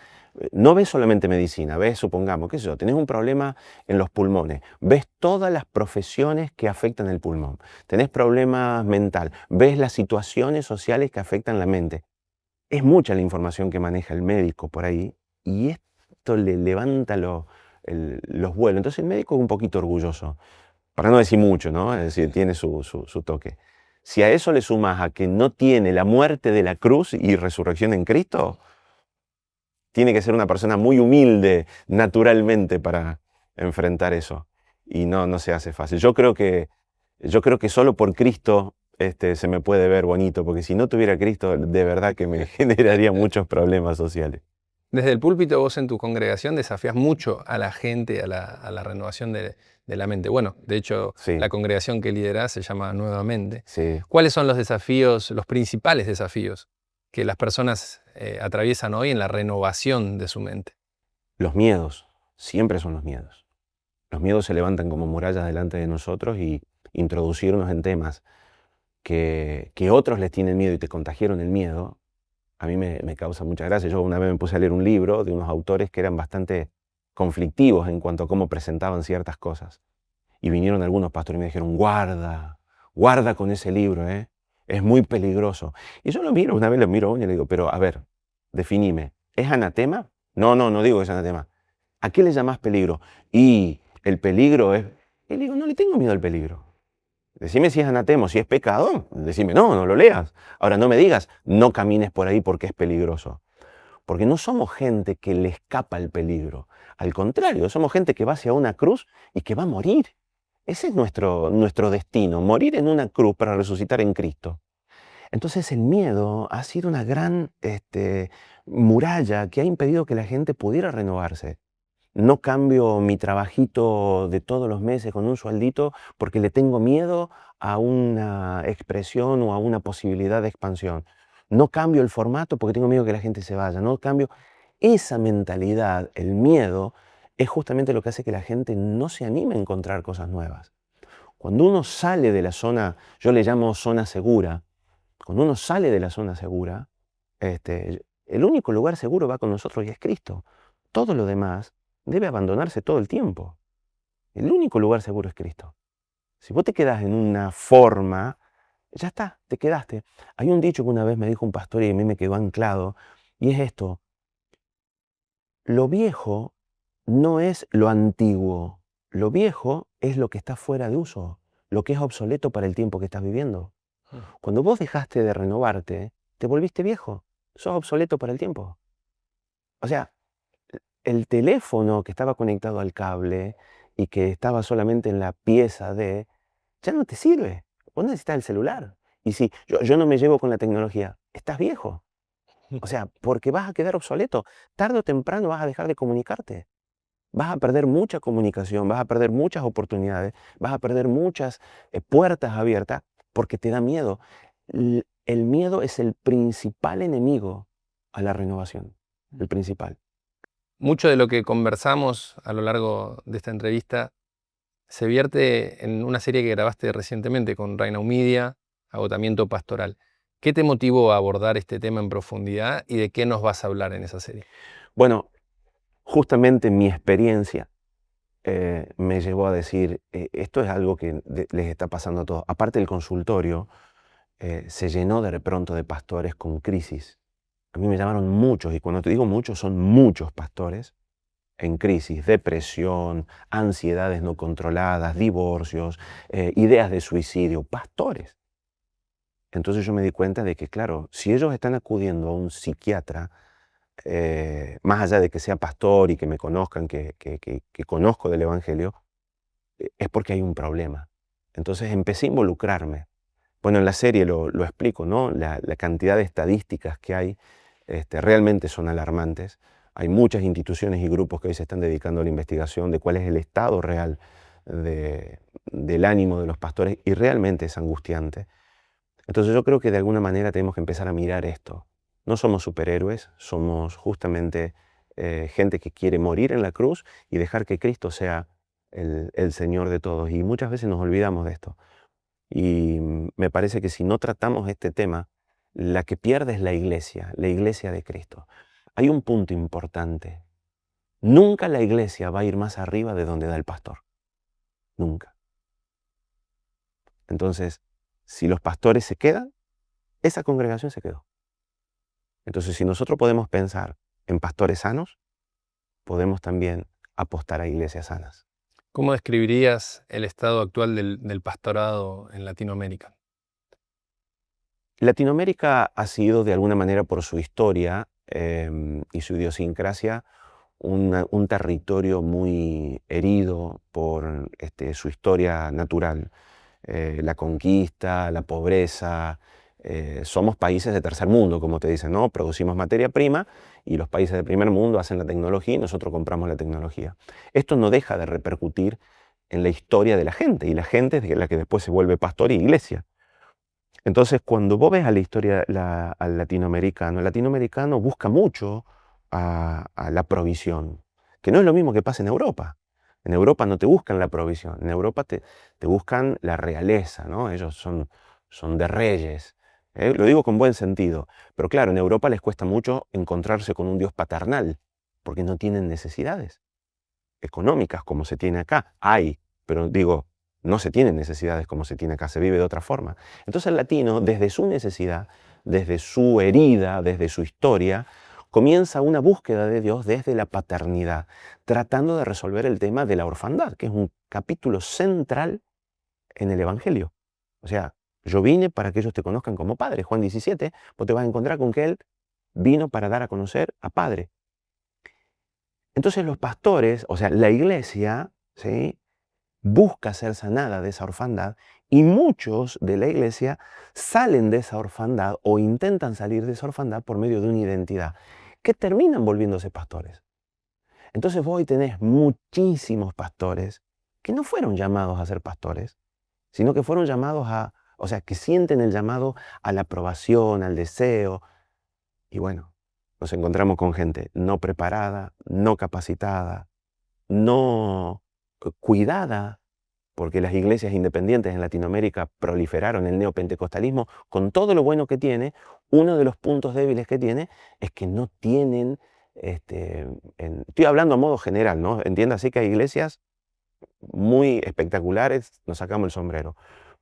no ves solamente medicina, ves, supongamos, qué sé yo, tenés un problema en los pulmones, ves todas las profesiones que afectan el pulmón, tenés problemas mental, ves las situaciones sociales que afectan la mente. Es mucha la información que maneja el médico por ahí y esto le levanta los vuelos. Entonces el médico es un poquito orgulloso, para no decir mucho, ¿no? Es decir, tiene su toque. Si a eso le sumas a que no tiene la muerte de la cruz y resurrección en Cristo, tiene que ser una persona muy humilde naturalmente para enfrentar eso. Y no se hace fácil. Yo creo que solo por Cristo se me puede ver bonito, porque si no tuviera Cristo, de verdad que me generaría muchos problemas sociales. Desde el púlpito vos en tu congregación desafías mucho a la gente a la renovación de la mente. Bueno, de hecho, Sí. La congregación que liderás se llama Nuevamente. Sí. ¿Cuáles son los desafíos, los principales desafíos que las personas atraviesan hoy en la renovación de su mente? Los miedos, siempre son los miedos. Los miedos se levantan como murallas delante de nosotros y introducirnos en temas que otros les tienen miedo y te contagiaron el miedo, a mí me causa mucha gracia. Yo una vez me puse a leer un libro de unos autores que eran bastante conflictivos en cuanto a cómo presentaban ciertas cosas. Y vinieron algunos pastores y me dijeron, guarda con ese libro, es muy peligroso. Y yo lo miro, una vez lo miro y le digo, pero a ver, definime, ¿es anatema? No digo que es anatema. ¿A qué le llamás peligro? Y el peligro es... Y le digo, no le tengo miedo al peligro. Decime si es anatema, si es pecado, decime no lo leas. Ahora no me digas, no camines por ahí porque es peligroso. Porque no somos gente que le escapa el peligro. Al contrario, somos gente que va hacia una cruz y que va a morir. Ese es nuestro destino, morir en una cruz para resucitar en Cristo. Entonces el miedo ha sido una gran muralla que ha impedido que la gente pudiera renovarse. No cambio mi trabajito de todos los meses con un sueldito porque le tengo miedo a una expresión o a una posibilidad de expansión. No cambio el formato porque tengo miedo que la gente se vaya. No cambio esa mentalidad, el miedo, es justamente lo que hace que la gente no se anime a encontrar cosas nuevas. Cuando uno sale de la zona, yo le llamo zona segura, cuando uno sale de la zona segura, el único lugar seguro va con nosotros y es Cristo. Todo lo demás debe abandonarse todo el tiempo. El único lugar seguro es Cristo. Si vos te quedás en una forma, ya está, te quedaste. Hay un dicho que una vez me dijo un pastor y a mí me quedó anclado, y es esto: lo viejo no es lo antiguo, lo viejo es lo que está fuera de uso, lo que es obsoleto para el tiempo que estás viviendo. Cuando vos dejaste de renovarte, te volviste viejo, sos obsoleto para el tiempo. O sea, el teléfono que estaba conectado al cable y que estaba solamente en la pieza ya no te sirve. Vos necesitas el celular. Y si yo no me llevo con la tecnología, estás viejo. O sea, porque vas a quedar obsoleto. Tarde o temprano vas a dejar de comunicarte. Vas a perder mucha comunicación, vas a perder muchas oportunidades, vas a perder muchas puertas abiertas porque te da miedo. El miedo es el principal enemigo a la renovación, el principal. Mucho de lo que conversamos a lo largo de esta entrevista se vierte en una serie que grabaste recientemente con Reina Humidia, Agotamiento Pastoral. ¿Qué te motivó a abordar este tema en profundidad y de qué nos vas a hablar en esa serie? Bueno, justamente mi experiencia me llevó a decir, esto es algo que les está pasando a todos. Aparte del consultorio, se llenó de pronto de pastores con crisis. A mí me llamaron muchos, y cuando te digo muchos, son muchos pastores en crisis, depresión, ansiedades no controladas, divorcios, ideas de suicidio, pastores. Entonces yo me di cuenta de que, claro, si ellos están acudiendo a un psiquiatra, más allá de que sea pastor y que me conozcan, que conozco del Evangelio, es porque hay un problema. Entonces empecé a involucrarme. Bueno, en la serie lo explico, ¿no? La cantidad de estadísticas que hay realmente son alarmantes. Hay muchas instituciones y grupos que hoy se están dedicando a la investigación de cuál es el estado real del ánimo de los pastores y realmente es angustiante. Entonces yo creo que de alguna manera tenemos que empezar a mirar esto. No somos superhéroes, somos justamente gente que quiere morir en la cruz y dejar que Cristo sea el Señor de todos. Y muchas veces nos olvidamos de esto. Y me parece que si no tratamos este tema, la que pierde es la iglesia de Cristo. Hay un punto importante. Nunca la iglesia va a ir más arriba de donde da el pastor. Nunca. Entonces, si los pastores se quedan, esa congregación se quedó. Entonces, si nosotros podemos pensar en pastores sanos, podemos también apostar a iglesias sanas. ¿Cómo describirías el estado actual del pastorado en Latinoamérica? Latinoamérica ha sido, de alguna manera, por su historia y su idiosincrasia, un territorio muy herido por su historia natural. La conquista, la pobreza. Somos países de tercer mundo, como te dicen, ¿no? Producimos materia prima y los países de primer mundo hacen la tecnología y nosotros compramos la tecnología. Esto no deja de repercutir en la historia de la gente, y la gente es la que después se vuelve pastor y iglesia. Entonces, cuando vos ves a la historia al latinoamericano, el latinoamericano busca mucho a la provisión, que no es lo mismo que pasa en Europa. En Europa no te buscan la provisión, en Europa te buscan la realeza, ¿no? Ellos son de reyes. Lo digo con buen sentido, pero claro, en Europa les cuesta mucho encontrarse con un Dios paternal, porque no tienen necesidades económicas como se tiene acá. Hay, pero digo, no se tienen necesidades como se tiene acá, se vive de otra forma. Entonces el latino, desde su necesidad, desde su herida, desde su historia, comienza una búsqueda de Dios desde la paternidad, tratando de resolver el tema de la orfandad, que es un capítulo central en el Evangelio. O sea, yo vine para que ellos te conozcan como Padre. Juan 17, vos te vas a encontrar con que Él vino para dar a conocer a Padre. Entonces los pastores, o sea, la iglesia, ¿sí?, busca ser sanada de esa orfandad, y muchos de la iglesia salen de esa orfandad o intentan salir de esa orfandad por medio de una identidad, que terminan volviéndose pastores. Entonces vos hoy tenés muchísimos pastores que no fueron llamados a ser pastores, sino que fueron llamados o sea, que sienten el llamado a la aprobación, al deseo. Y bueno, nos encontramos con gente no preparada, no capacitada, no cuidada, porque las iglesias independientes en Latinoamérica proliferaron el neopentecostalismo con todo lo bueno que tiene. Uno de los puntos débiles que tiene es que no tienen, estoy hablando a modo general, ¿no? Entiéndase que hay iglesias muy espectaculares, nos sacamos el sombrero,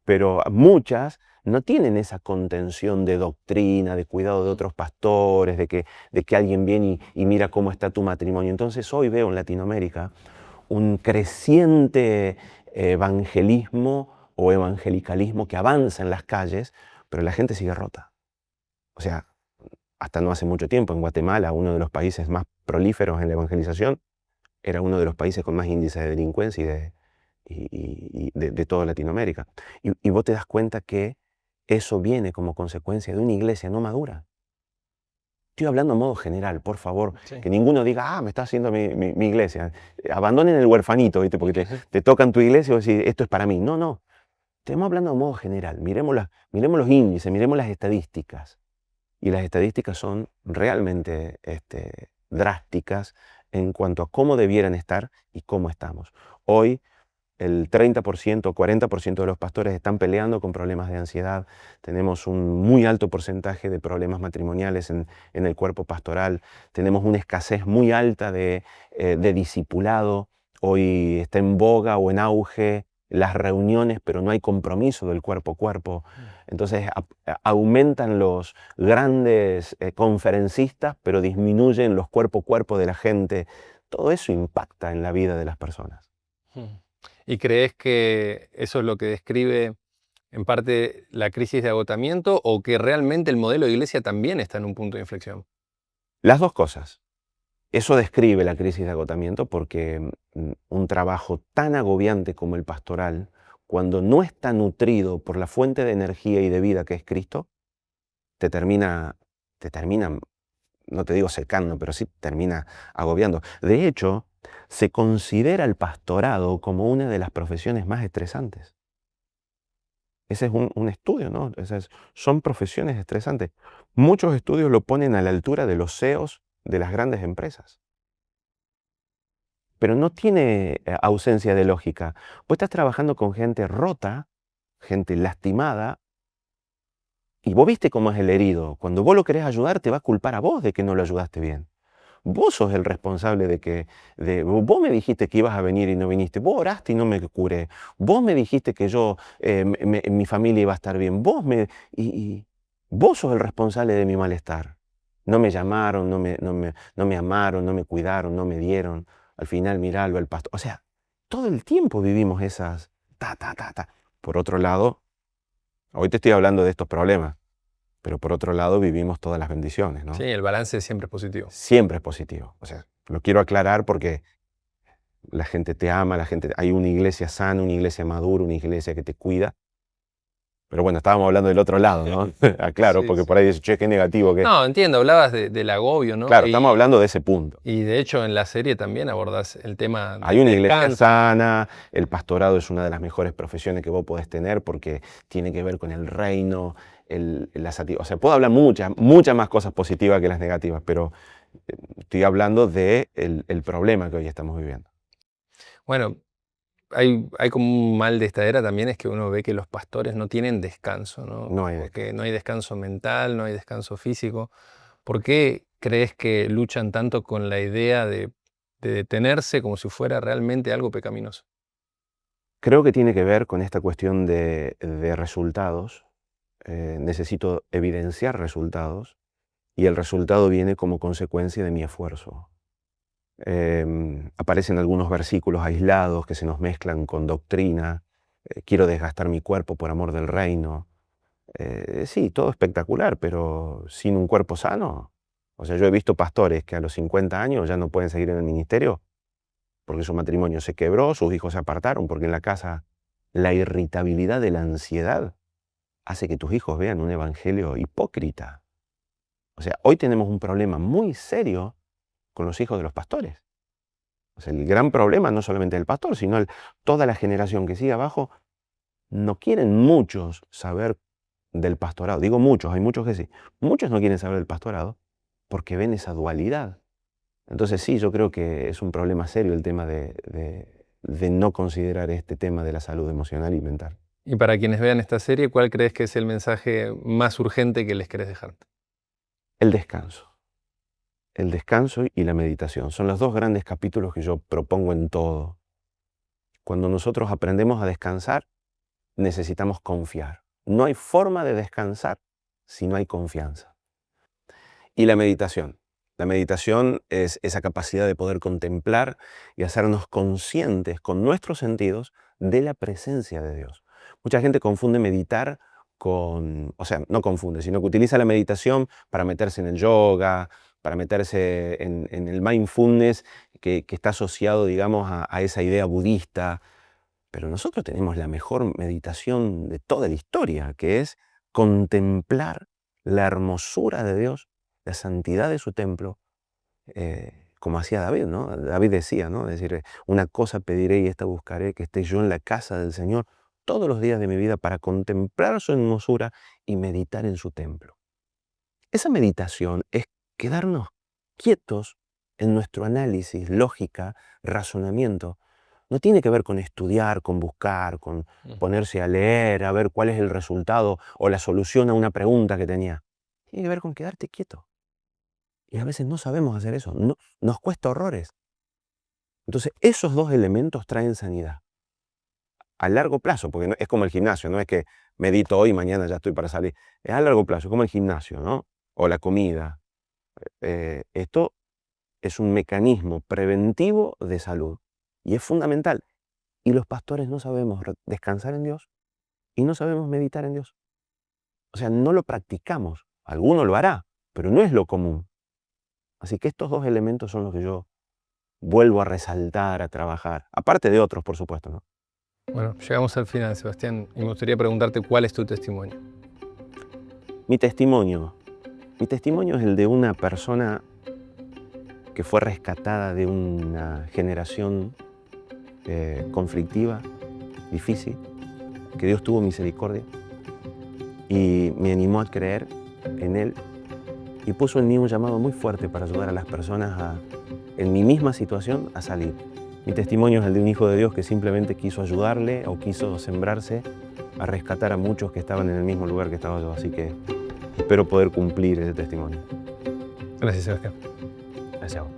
pero muchas no tienen esa contención de doctrina, de cuidado de otros pastores, de que alguien viene y mira cómo está tu matrimonio. Entonces hoy veo en Latinoamérica un creciente evangelismo o evangelicalismo que avanza en las calles, pero la gente sigue rota. O sea, hasta no hace mucho tiempo en Guatemala, uno de los países más prolíferos en la evangelización, era uno de los países con más índice de delincuencia y de toda Latinoamérica. Y vos te das cuenta que eso viene como consecuencia de una iglesia no madura. Estoy hablando a modo general, por favor, sí. Que ninguno diga, me está haciendo mi iglesia. Abandonen el huerfanito, ¿viste? Porque te tocan tu iglesia y vos decís, esto es para mí. No, no. Estamos hablando a modo general. Miremos los índices, miremos las estadísticas. Y las estadísticas son realmente drásticas en cuanto a cómo debieran estar y cómo estamos. Hoy el 30% o 40% de los pastores están peleando con problemas de ansiedad. Tenemos un muy alto porcentaje de problemas matrimoniales en el cuerpo pastoral. Tenemos una escasez muy alta de discipulado. Hoy está en boga o en auge las reuniones, pero no hay compromiso del cuerpo a cuerpo. Entonces aumentan los grandes conferencistas, pero disminuyen los cuerpo a cuerpo de la gente. Todo eso impacta en la vida de las personas. ¿Y crees que eso es lo que describe en parte la crisis de agotamiento, o que realmente el modelo de iglesia también está en un punto de inflexión? Las dos cosas. Eso describe la crisis de agotamiento, porque un trabajo tan agobiante como el pastoral, cuando no está nutrido por la fuente de energía y de vida que es Cristo, te termina, no te digo secando, pero sí termina agobiando. De hecho, Se considera el pastorado como una de las profesiones más estresantes. Ese es un estudio, ¿no? Son profesiones estresantes. Muchos estudios lo ponen a la altura de los CEOs de las grandes empresas. Pero no tiene ausencia de lógica. Vos estás trabajando con gente rota, gente lastimada, y vos viste cómo es el herido. Cuando vos lo querés ayudar, te va a culpar a vos de que no lo ayudaste bien. Vos sos el responsable vos me dijiste que ibas a venir y no viniste. Vos oraste y no me curé. Vos me dijiste que mi familia iba a estar bien. Vos sos el responsable de mi malestar. No me llamaron, no me amaron, no me cuidaron, no me dieron. Al final, miralo, el pastor. O sea, todo el tiempo vivimos esas ta. Por otro lado, hoy te estoy hablando de estos problemas. Pero por otro lado vivimos todas las bendiciones, ¿no? Sí, el balance siempre es positivo. Siempre es positivo. O sea, lo quiero aclarar porque la gente te ama, hay una iglesia sana, una iglesia madura, una iglesia que te cuida. Pero bueno, estábamos hablando del otro lado, ¿no? Claro, Sí, porque sí. por ahí dices, che, qué negativo que... No, entiendo, hablabas del agobio, ¿no? Claro, estamos hablando de ese punto. Y de hecho en la serie también abordás el tema Hay una del iglesia descanso. sana, el pastorado es una de las mejores profesiones que vos podés tener porque tiene que ver con el reino, o sea, puedo hablar muchas más cosas positivas que las negativas, pero estoy hablando del problema que hoy estamos viviendo. Bueno, hay como un mal de esta era también, es que uno ve que los pastores no tienen descanso, ¿no? No hay Porque no hay descanso mental, no hay descanso físico. ¿Por qué crees que luchan tanto con la idea de detenerse como si fuera realmente algo pecaminoso? Creo que tiene que ver con esta cuestión de resultados. Necesito evidenciar resultados y el resultado viene como consecuencia de mi esfuerzo. Aparecen algunos versículos aislados que se nos mezclan con doctrina. Quiero desgastar mi cuerpo por amor del reino. Sí, todo espectacular, pero sin un cuerpo sano. O sea, yo he visto pastores que a los 50 años ya no pueden seguir en el ministerio porque su matrimonio se quebró, sus hijos se apartaron, porque en la casa la irritabilidad de la ansiedad hace que tus hijos vean un evangelio hipócrita. O sea, hoy tenemos un problema muy serio con los hijos de los pastores. O sea, el gran problema no solamente del pastor, sino toda la generación que sigue abajo, no quieren muchos saber del pastorado. Digo muchos, hay muchos que sí. Muchos no quieren saber del pastorado porque ven esa dualidad. Entonces sí, yo creo que es un problema serio el tema de no considerar este tema de la salud emocional y mental. Y para quienes vean esta serie, ¿cuál crees que es el mensaje más urgente que les querés dejar? El descanso. El descanso y la meditación. Son los dos grandes capítulos que yo propongo en todo. Cuando nosotros aprendemos a descansar, necesitamos confiar. No hay forma de descansar si no hay confianza. Y la meditación. La meditación es esa capacidad de poder contemplar y hacernos conscientes con nuestros sentidos de la presencia de Dios. Mucha gente confunde meditar o sea, no confunde, sino que utiliza la meditación para meterse en el yoga, para meterse en el mindfulness que está asociado, digamos, a esa idea budista. Pero nosotros tenemos la mejor meditación de toda la historia, que es contemplar la hermosura de Dios, la santidad de su templo, como hacía David, ¿no? David decía, ¿no? Es decir, una cosa pediré y esta buscaré, que esté yo en la casa del Señor todos los días de mi vida para contemplar su hermosura y meditar en su templo. Esa meditación es quedarnos quietos en nuestro análisis, lógica, razonamiento. No tiene que ver con estudiar, con buscar, con ponerse a leer, a ver cuál es el resultado o la solución a una pregunta que tenía. Tiene que ver con quedarte quieto. Y a veces no sabemos hacer eso, nos cuesta horrores. Entonces, esos dos elementos traen sanidad. A largo plazo, porque es como el gimnasio, no es que medito hoy y mañana ya estoy para salir. Es a largo plazo, como el gimnasio, ¿no? O la comida. Esto es un mecanismo preventivo de salud y es fundamental. Y los pastores no sabemos descansar en Dios y no sabemos meditar en Dios. O sea, no lo practicamos. Alguno lo hará, pero no es lo común. Así que estos dos elementos son los que yo vuelvo a resaltar, a trabajar. Aparte de otros, por supuesto, ¿no? Bueno, llegamos al final, Sebastián, y me gustaría preguntarte cuál es tu testimonio. Mi testimonio es el de una persona que fue rescatada de una generación conflictiva, difícil, que Dios tuvo misericordia y me animó a creer en Él y puso en mí un llamado muy fuerte para ayudar a las personas en mi misma situación a salir. Mi testimonio es el de un hijo de Dios que simplemente quiso ayudarle o quiso sembrarse a rescatar a muchos que estaban en el mismo lugar que estaba yo, así que espero poder cumplir ese testimonio. Gracias, Sebastián. Gracias a vos.